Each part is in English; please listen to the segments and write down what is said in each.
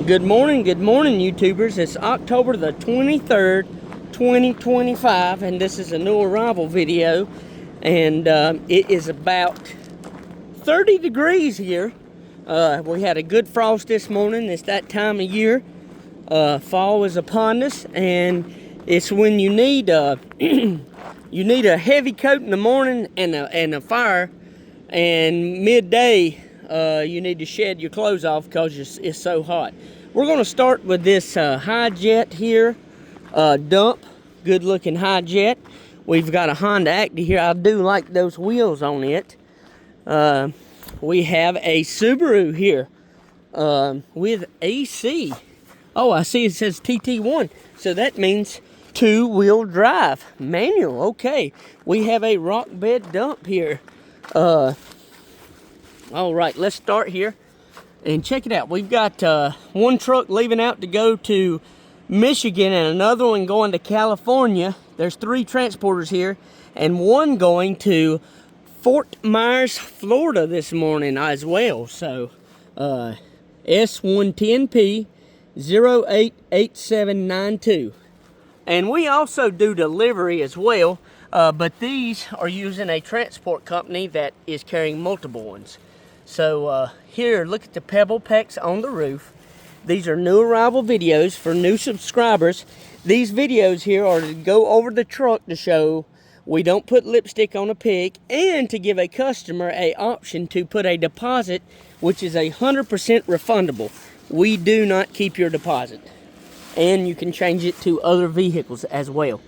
Good morning, YouTubers. It's October the 23rd, 2025, and this is a new arrival video. And it is about 30 degrees here. We had a good frost this morning. It's that time of year. Fall is upon us, and it's when you need you need a heavy coat in the morning and a fire, and midday you need to shed your clothes off because it's so hot. We're going to start with this Hijet here, dump, good looking Hijet. We've got a Honda Acti here. I do like those wheels on it. We have a Subaru here with AC. Oh, I see it says TT1, so that means two-wheel drive, manual. Okay, we have a rock bed dump here. All right, let's start here and check it out. We've got one truck leaving out to go to Michigan and another one going to California. There's three transporters here, and one going to Fort Myers, Florida this morning as well. So S110P 088792. And we also do delivery as well, but these are using a transport company that is carrying multiple ones. So here, look at the pebble pecks on the roof. These are new arrival videos for new subscribers. These videos here are to go over the truck to show we don't put lipstick on a pig, and to give a customer an option to put a deposit, which is 100% refundable. We do not keep your deposit, and you can change it to other vehicles as well.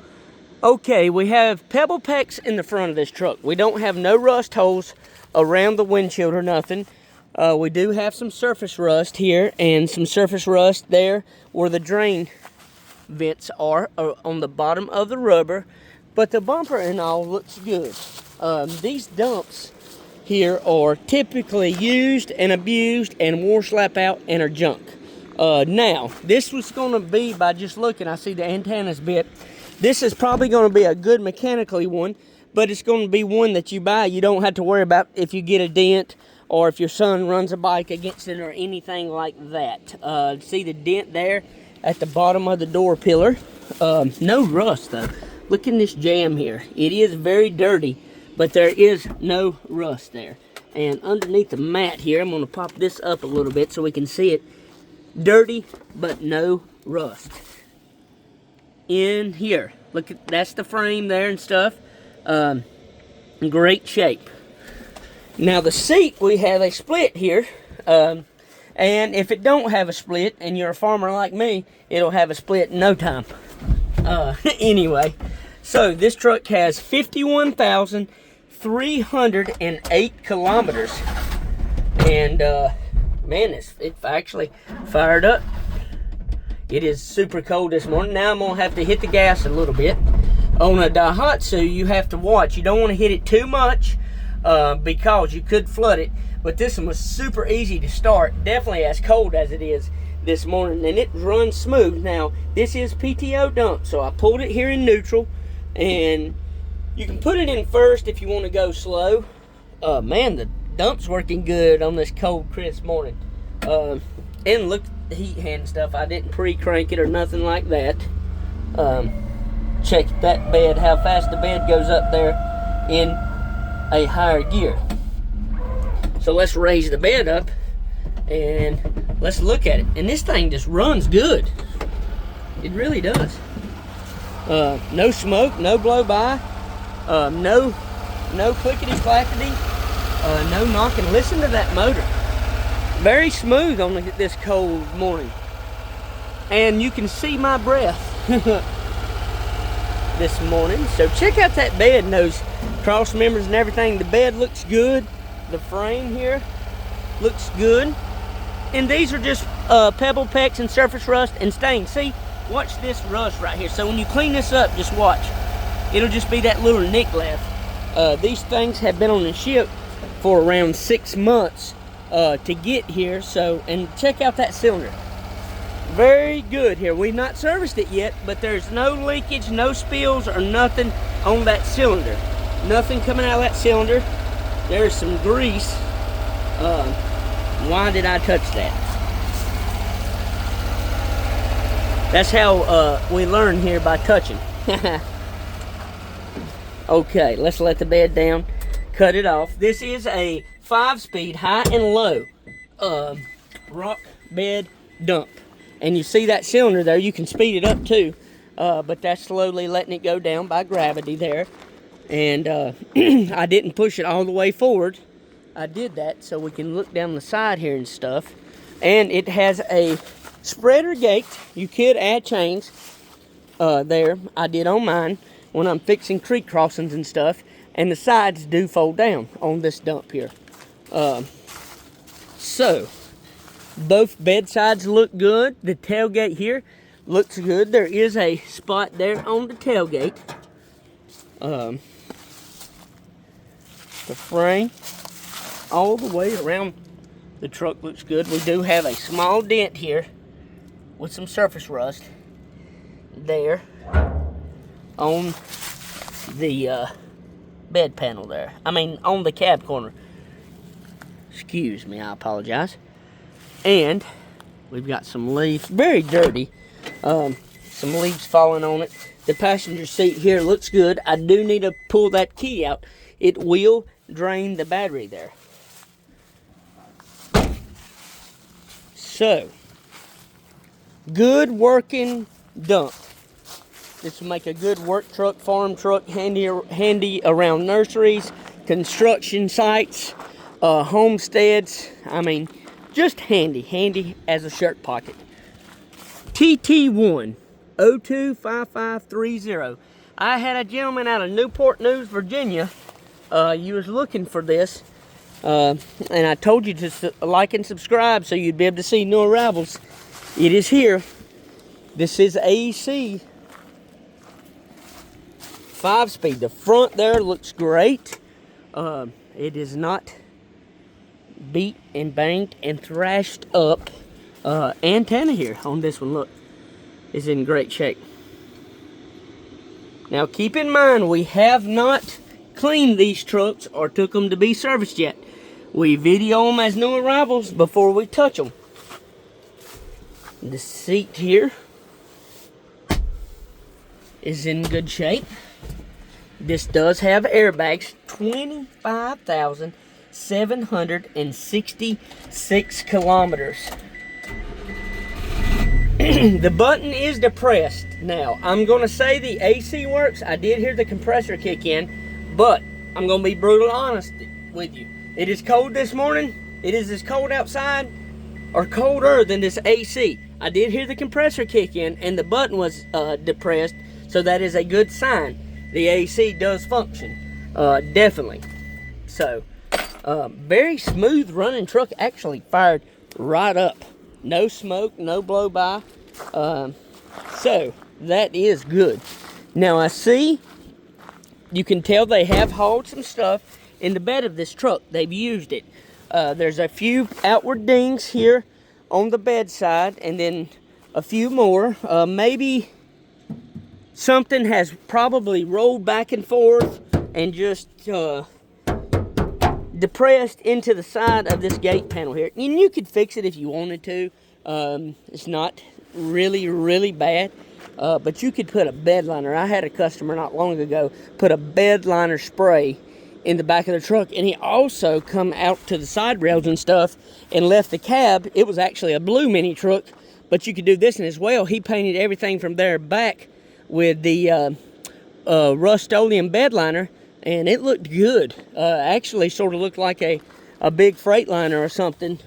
Okay, we have pebble pecks in the front of this truck. We don't have no rust holes around the windshield or nothing. We do have some surface rust here and some surface rust there where the drain vents are on the bottom of the rubber, but the bumper and all looks good. These dumps here are typically used and abused and wore slap out and are junk. Now, this was going to be, by just looking, I see the antennas bit. This is probably going to be a good mechanically one, but it's going to be one that you buy. You don't have to worry about if you get a dent or if your son runs a bike against it or anything like that. See the dent there at the bottom of the door pillar? No rust though. Look in this jam here. It is very dirty, but there is no rust there. And underneath the mat here, I'm going to pop this up a little bit so we can see it. Dirty, but no rust. In here, look at, that's the frame there and stuff. Great shape. Now the seat, we have a split here, and if it don't have a split and you're a farmer like me, it'll have a split in no time. Anyway, so this truck has 51,308 kilometers, and man, it's actually fired up. It is super cold this morning. Now I'm gonna have to hit the gas a little bit. On a Daihatsu, you have to watch. You don't want to hit it too much because you could flood it. But this one was super easy to start. Definitely as cold as it is this morning, and it runs smooth. Now, this is PTO dump, so I pulled it here in neutral, and you can put it in first if you want to go slow. Man, the dump's working good on this cold, crisp morning. And look at the heat hand stuff. I didn't pre-crank it or nothing like that. Check that bed, how fast the bed goes up there in a higher gear. So let's raise the bed up and let's look at it. And this thing just runs good. It really does. No smoke, no blow by, no clickety clackety, no knocking. Listen to that motor. Very smooth on this cold morning. And you can see my breath this morning. So check out that bed and those cross members and everything. The bed looks good. The frame here looks good. And these are just pebble pecks and surface rust and stains. See, watch this rust right here. So when you clean this up, just watch. It'll just be that little nick left. These things have been on the ship for around 6 months to get here. So, and check out that cylinder. Very good here. We've not serviced it yet, but there's no leakage, no spills or nothing on that cylinder. Nothing coming out of that cylinder. There's some grease. Why did I touch that? That's how we learn here, by touching. Okay, let's let the bed down, cut it off. This is a 5-speed high and low rock bed dump. And you see that cylinder there, you can speed it up too, but that's slowly letting it go down by gravity there. And I didn't push it all the way forward. I did that so we can look down the side here and stuff. And it has a spreader gate. You could add chains there. I did on mine when I'm fixing creek crossings and stuff. And the sides do fold down on this dump here. So, both bed sides look good. The tailgate here looks good. There is a spot there on the tailgate. The frame all the way around the truck looks good. We do have a small dent here with some surface rust there on the bed panel there. I mean, on the cab corner. Excuse me, I apologize. And we've got some leaves, very dirty. Some leaves falling on it. The passenger seat here looks good. I do need to pull that key out. It will drain the battery there. So, good working dump. This will make a good work truck, farm truck, handy around nurseries, construction sites, homesteads. I mean, just handy as a shirt pocket. TT1 025530. I had a gentleman out of Newport News, Virginia. You was looking for this. And I told you to like and subscribe so you'd be able to see new arrivals. It is here. This is AC 5-speed. The front there looks great. It is not beat and banged and thrashed up. Antenna here on this one, look, is in great shape. Now keep in mind, we have not cleaned these trucks or took them to be serviced yet. We video them as new arrivals before we touch them. The seat here is in good shape. This does have airbags, 25,766 kilometers. The button is depressed. Now, I'm going to say the AC works. I did hear the compressor kick in, but I'm going to be brutally honest with you. It is cold this morning. It is as cold outside or colder than this AC. I did hear the compressor kick in and the button was depressed, so that is a good sign. The AC does function, definitely. So, very smooth running truck, actually fired right up. No smoke, no blow by. So, that is good. Now, I see, you can tell they have hauled some stuff in the bed of this truck. They've used it. There's a few outward dings here on the bed side, and then a few more. Maybe something has probably rolled back and forth and just depressed into the side of this gate panel here. And you could fix it if you wanted to. It's not really bad. But you could put a bed liner. I had a customer not long ago put a bed liner spray in the back of the truck, and he also come out to the side rails and stuff and left the cab. It was actually a blue mini truck, but you could do this in as well. He painted everything from there back with the Rust-Oleum bed liner, and it looked good. Actually sort of looked like a big Freightliner or something.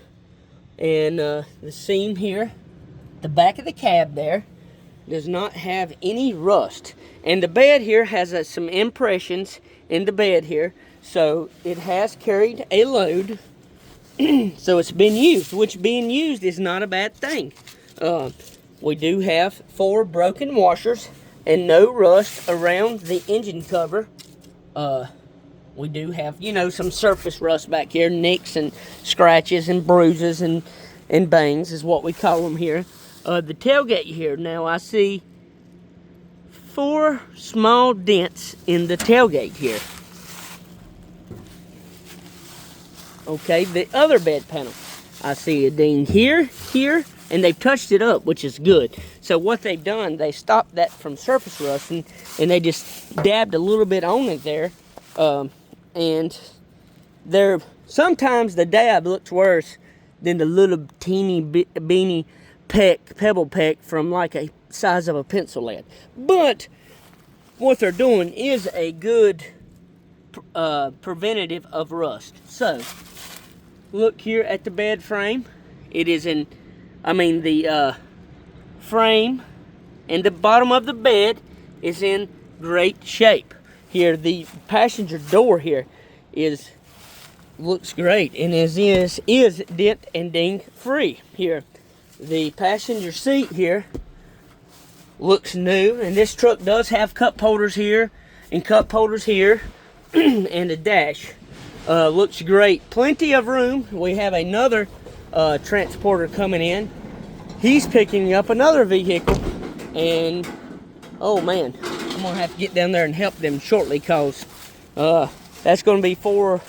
And the seam here, the back of the cab there, does not have any rust. And the bed here has some impressions in the bed here, so it has carried a load. So it's been used, which being used is not a bad thing. We do have 4 broken washers and no rust around the engine cover. We do have, you know, some surface rust back here, nicks and scratches and bruises and bangs is what we call them here. The tailgate here, now I see 4 small dents in the tailgate here. Okay, the other bed panel, I see a ding here, and they've touched it up, which is good. So what they've done, they stopped that from surface rusting, and they just dabbed a little bit on it there. And sometimes the dab looks worse than the little teeny beany pebble peck from like a size of a pencil lead. But what they're doing is a good preventative of rust. So look here at the bed frame. It is the frame and the bottom of the bed is in great shape. Here, the passenger door here looks great, and is dent and ding free. Here, the passenger seat here looks new, and this truck does have cup holders here and cup holders here, and the dash looks great. Plenty of room. We have another transporter coming in. He's picking up another vehicle, and oh man, I'm gonna have to get down there and help them shortly, cause that's gonna be 4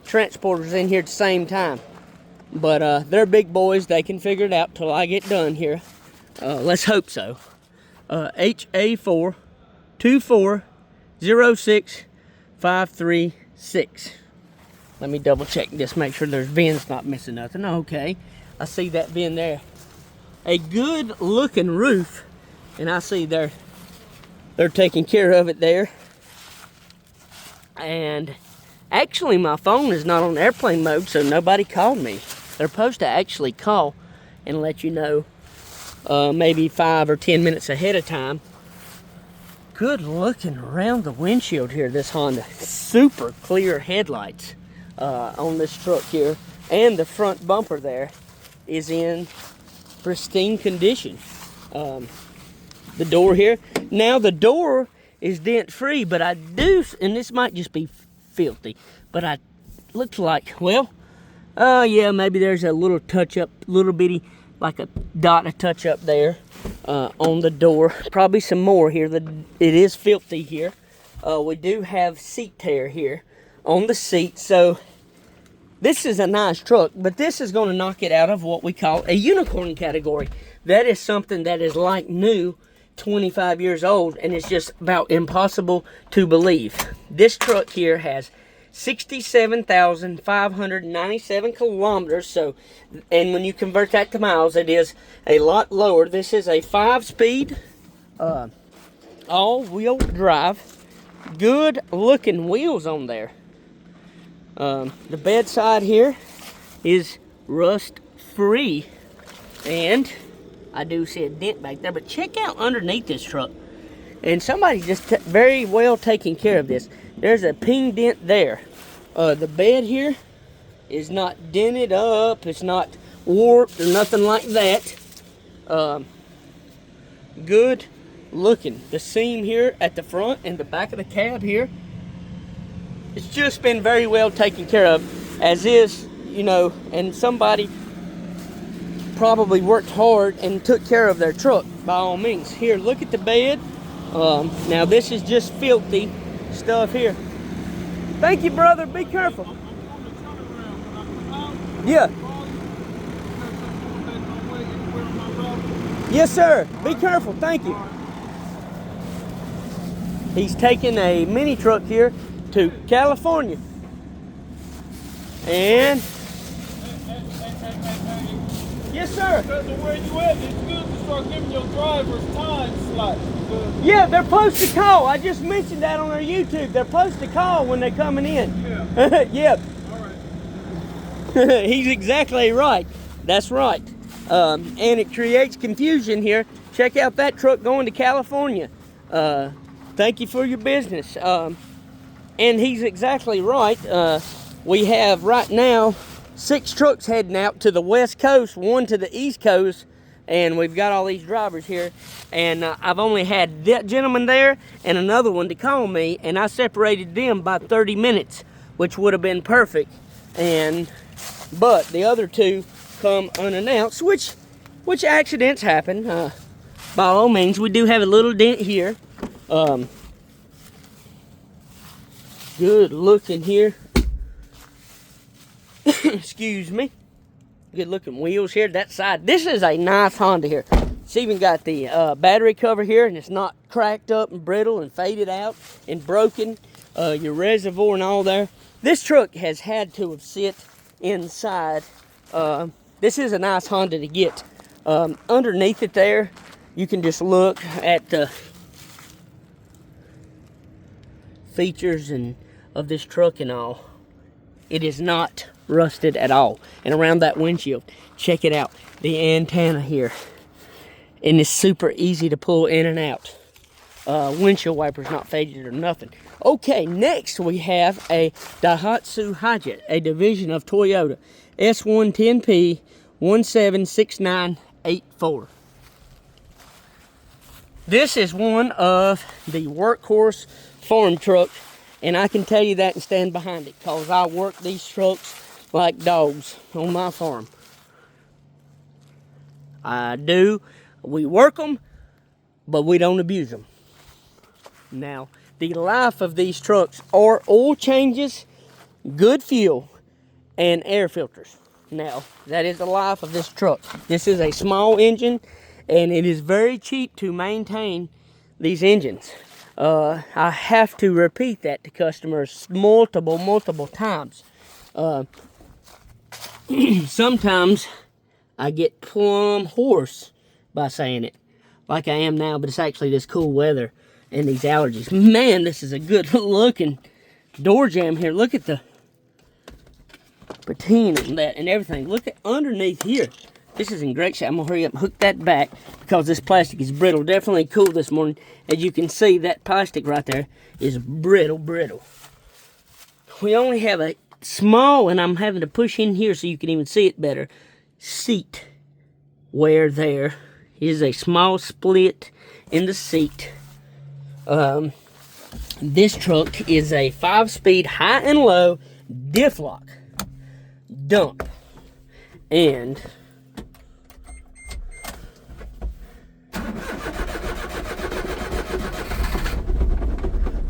transporters in here at the same time. But they're big boys. They can figure it out till I get done here. Let's hope so. HA4 2406536. Let me double check this, make sure there's VINs not missing nothing. Okay, I see that VIN there. A good looking roof, and I see they're taking care of it there. And actually my phone is not on airplane mode, so nobody called me. They're supposed to actually call and let you know maybe 5 or 10 minutes ahead of time. Good looking around the windshield here, this Honda. Super clear headlights on this truck here. And the front bumper there is in pristine condition. The door here. Now the door is dent free, but I do, and this might just be filthy, but looks like, well, yeah, maybe there's a little touch up, little bitty, like a dot of touch up there on the door. Probably some more here. It is filthy here. We do have seat tear here on the seat, so this is a nice truck, but this is going to knock it out of what we call a unicorn category. That is something that is like new, 25 years old, and it's just about impossible to believe. This truck here has 67,597 kilometers, so, and when you convert that to miles, it is a lot lower. This is a 5-speed all-wheel drive. Good looking wheels on there. The bedside here is rust free, and I do see a dent back there, but check out underneath this truck. And somebody just very well taking care of this. There's a ping dent there. The bed here is not dented up. It's not warped or nothing like that. Good looking. The seam here at the front and the back of the cab here, it's just been very well taken care of, as is, you know, and somebody probably worked hard and took care of their truck by all means. Here, look at the bed. Now this is just filthy stuff here. Thank you, brother. Be careful. Yeah. Yes, sir. Be careful. Thank you. He's taking a mini truck here to California. And yes, sir. Because of where you at, it's good to start giving your drivers time slots. Yeah, they're supposed to call. I just mentioned that on our YouTube. They're supposed to call when they're coming in. Yeah. Yep. All right. He's exactly right. That's right. And it creates confusion here. Check out that truck going to California. Thank you for your business. And he's exactly right. We have right now 6 trucks heading out to the west coast, 1 to the east coast, and we've got all these drivers here. And I've only had that gentleman there and another one to call me, and I separated them by 30 minutes, which would have been perfect. But the other 2 come unannounced, which accidents happen. By all means, we do have a little dent here. Good looking here. Excuse me. Good looking wheels here. That side, this is a nice Honda here. It's even got the battery cover here, and it's not cracked up and brittle and faded out and broken. Your reservoir and all there. This truck has had to have sit inside. This is a nice Honda to get. Underneath it there, you can just look at the features of this truck and all. It is not rusted at all. And around that windshield, check it out. The antenna here. And it's super easy to pull in and out. Windshield wipers not faded or nothing. Okay, next we have a Daihatsu Hijet, a division of Toyota. S110P 176984. This is one of the workhorse farm trucks, and I can tell you that and stand behind it, because I work these trucks like dogs on my farm. I do. We work them, but we don't abuse them. Now, the life of these trucks are oil changes, good fuel, and air filters. Now, that is the life of this truck. This is a small engine, and it is very cheap to maintain these engines. I have to repeat that to customers multiple times. Sometimes I get plumb hoarse by saying it, like I am now, but it's actually this cool weather and these allergies. Man, this is a good looking door jamb here. Look at the patina on that and everything. Look at underneath here. This is in great shape. I'm gonna hurry up and hook that back because this plastic is brittle. Definitely cool this morning. As you can see, that plastic right there is brittle. We only have a small, and I'm having to push in here so you can even see it better, seat wear there. Is a small split in the seat. This truck is a 5-speed high and low diff lock dump. And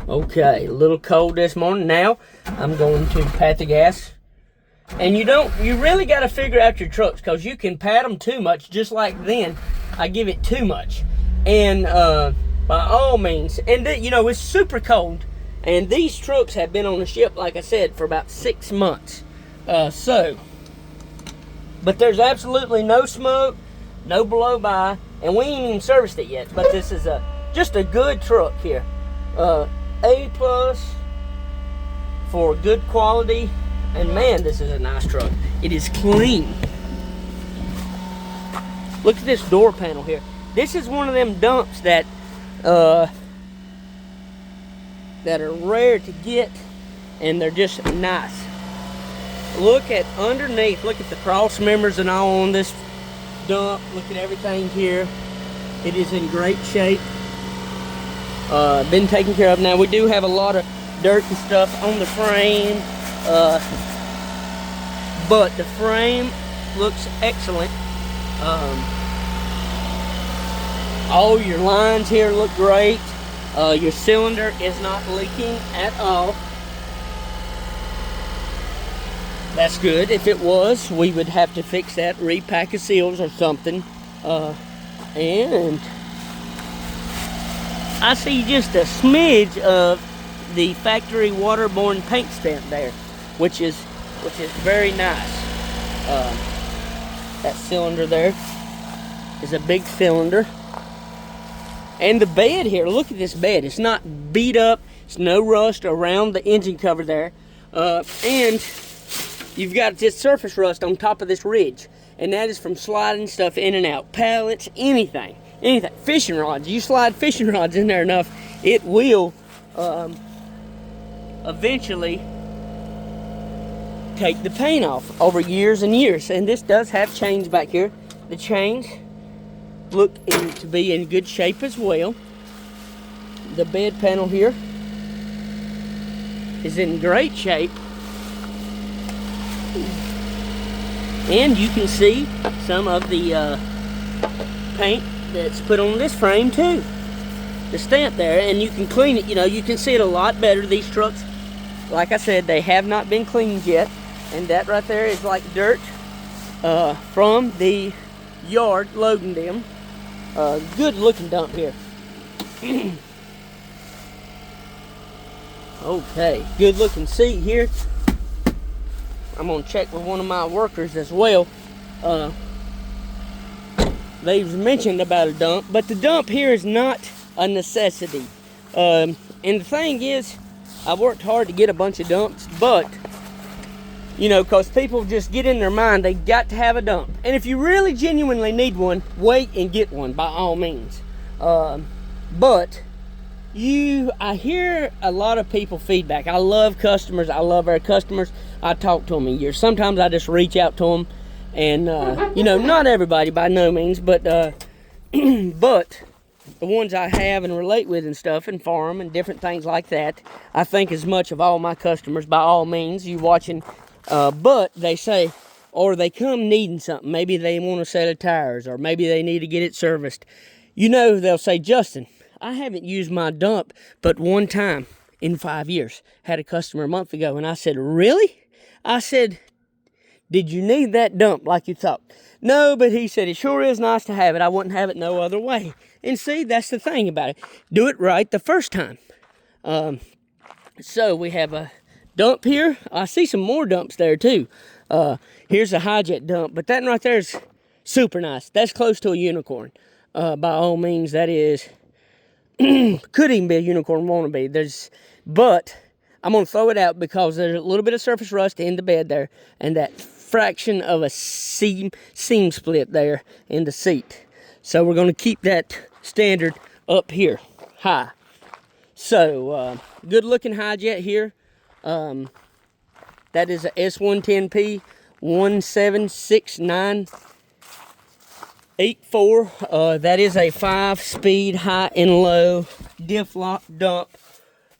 okay, a little cold this morning. Now I'm going to pat the gas. And you really got to figure out your trucks, because you can pat them too much, just like then I give it too much. And by all means, and it's super cold, and these trucks have been on the ship, like I said, for about 6 months. But there's absolutely no smoke, no blow by, and we ain't even serviced it yet. But this is just a good truck here. A+ for good quality. And man, this is a nice truck. It is clean. Look at this door panel here. This is one of them dumps that are rare to get, and they're just nice. Look at underneath. Look at the cross members and all on this dump. Look at everything here. It is in great shape. Been taken care of. Now, we do have a lot of dirt and stuff on the frame. But the frame looks excellent. All your lines here look great. Your cylinder is not leaking at all. That's good. If it was, we would have to fix that, repack the seals or something. And I see just a smidge of the factory waterborne paint stamp there, which is very nice. That cylinder there is a big cylinder. And the bed here, look at this bed. It's not beat up. It's no rust around the engine cover there. And you've got this surface rust on top of this ridge. And that is from sliding stuff in and out. Pallets, anything. Fishing rods. You slide fishing rods in there enough, it will eventually take the paint off over years and years. And this does have chains back here. The chains look to be in good shape as well. The bed panel here is in great shape. And you can see some of the paint that's put on this frame too. The stamp there, and you can clean it. You can see it a lot better. These trucks, like I said, they have not been cleaned yet. And that right there is like dirt from the yard loading them. Good looking dump here. Okay, good looking seat here. I'm gonna check with one of my workers as well. They've mentioned about a dump, but the dump here is not a necessity. And the thing is, I worked hard to get a bunch of dumps, but you know, because people just get in their mind they got to have a dump. And if you really genuinely need one, wait and get one by all means. But I hear a lot of people feedback. I love customers. I love our customers. I talk to them in years. Sometimes I just reach out to them, and you know, not everybody by no means, but but the ones I have and relate with and stuff, and farm and different things like that, I think as much of all my customers by all means. You watching, but they say, or they come needing something. Maybe they want a set of tires, or maybe they need to get it serviced. You know, they'll say, Justin, I haven't used my dump but one time in 5 years. Had a customer a month ago, and I said, really? I said, did you need that dump like you thought? No, but he said, it sure is nice to have it. I wouldn't have it no other way. And see, that's the thing about it. Do it right the first time. So we have a dump here. I see some more dumps there too. Here's a Hijet dump, but that right there is super nice. That's close to a unicorn. By all means, that is. Could even be a unicorn wannabe. But I'm going to throw it out because there's a little bit of surface rust in the bed there, and that fraction of a seam split there in the seat. So we're going to keep that standard up here high. So good looking Hijet here. That is a S110P 176984. That is a 5-speed high and low diff lock dump,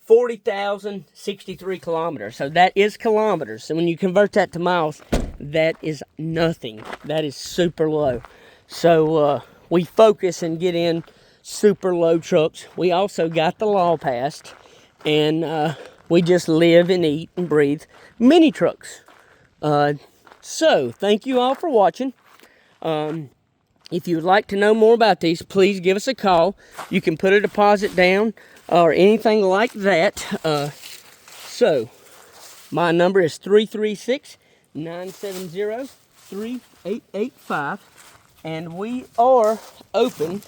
40,063 kilometers. So that is kilometers. So when you convert that to miles, that is nothing. That is super low. So we focus and get in super low trucks. We also got the law passed, and we just live and eat and breathe mini trucks. So thank you all for watching. If you would like to know more about these, please give us a call. You can put a deposit down or anything like that. So my number is 336-970-3885, and we are open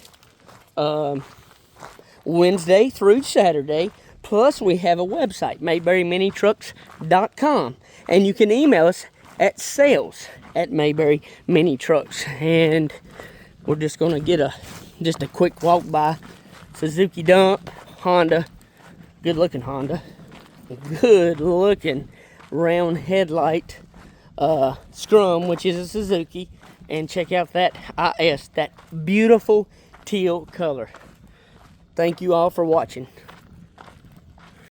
Wednesday through Saturday. Plus, we have a website, mayberryminitrucks.com, and you can email us at sales@mayberryminitrucks. And we're just going to get just a quick walk by Suzuki dump, Honda, good looking Honda, good looking round headlight, Scrum, which is a Suzuki, and check out that IS, that beautiful teal color. Thank you all for watching.